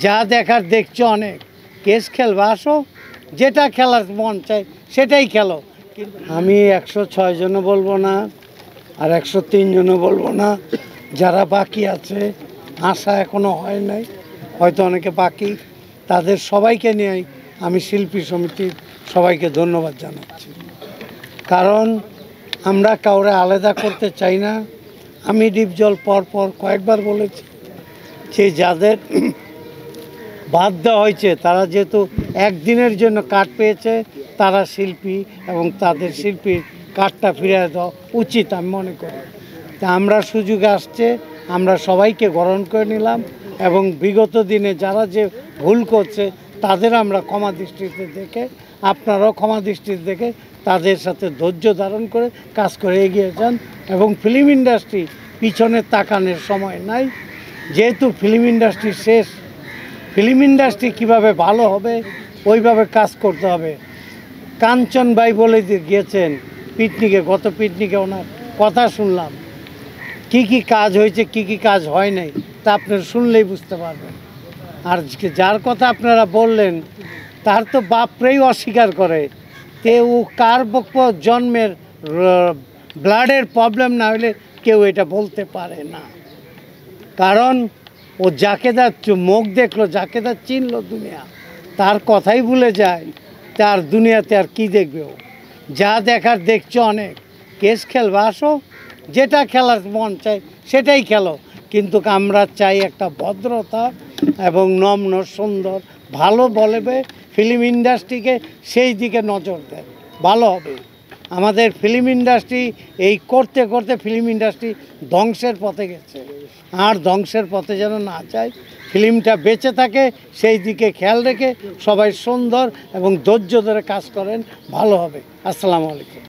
যা দেখার দেখছো অনেক, কেস খেলবে আসো, যেটা খেলার মন চাই সেটাই খেলো। আমি 106 জনও বলবো না, আর 103 জনও বলবো না, যারা বাকি আছে আশা এখনো হয় নাই, হয়তো অনেকে বাকি, তাদের সবাইকে নিয়ে আমি শিল্পী সমিতির সবাইকে ধন্যবাদ জানাচ্ছি। কারণ আমরা কাউরে আলাদা করতে চাই না। আমি ডিপজল পর কয়েকবার বলেছি যে যাদের বাদ দেওয়া হয়েছে তারা যেহেতু একদিনের জন্য কার্ড পেয়েছে, তারা শিল্পী এবং তাদের শিল্পীর কার্ডটা ফিরিয়ে দেওয়া উচিত আমি মনে করি। তা আমরা সুযোগ আসছে, আমরা সবাইকে গ্রহণ করে নিলাম এবং বিগত দিনে যারা যে ভুল করছে তাদের আমরা ক্ষমা দৃষ্টিতে দেখে, আপনারাও ক্ষমা দৃষ্টিতে দেখে তাদের সাথে ধৈর্য ধারণ করে কাজ করে এগিয়ে যান। এবং ফিল্ম ইন্ডাস্ট্রি পিছনে তাকানোর সময় নাই, যেহেতু ফিল্ম ইন্ডাস্ট্রি শেষ। ফিল্ম ইন্ডাস্ট্রি কীভাবে ভালো হবে ওইভাবে কাজ করতে হবে। কাঞ্চন ভাই বলে গিয়েছেন পিকনিকে, গত পিকনিকে ওনার কথা শুনলাম, কি কি কাজ হয়েছে কি কি কাজ হয় নাই তা আপনারা শুনলেই বুঝতে পারবেন। আর যার কথা আপনারা বললেন তার তো বাপরেই অস্বীকার করে, তে ও কার জন্মের ব্লাডের প্রবলেম না হলে কেউ এটা বলতে পারে না। কারণ ও যাকে তার মুখ দেখলো, যাকে তার চিনলো দুনিয়া, তার কথাই ভুলে যায়, তার দুনিয়াতে আর কি দেখবে ও। যা দেখার দেখছো অনেক, কেস খেলবে আসো, যেটা খেলার মন চাই সেটাই খেলো। কিন্তু আমরা চাই একটা ভদ্রতা এবং নম্র সুন্দর ভালো বলবে ফিল্ম ইন্ডাস্ট্রিকে, সেই দিকে নজর দেন, ভালো হবে। আমাদের ফিল্ম ইন্ডাস্ট্রি এই করতে করতে ফিল্ম ইন্ডাস্ট্রি ধ্বংসের পথে গেছে, আর ধ্বংসের পথে যেন না যায়, ফিল্মটা বেঁচে থাকে সেই দিকে খেয়াল রেখে সবাই সুন্দর এবং ধৈর্য ধরে কাজ করেন, ভালো হবে। আসসালামু আলাইকুম।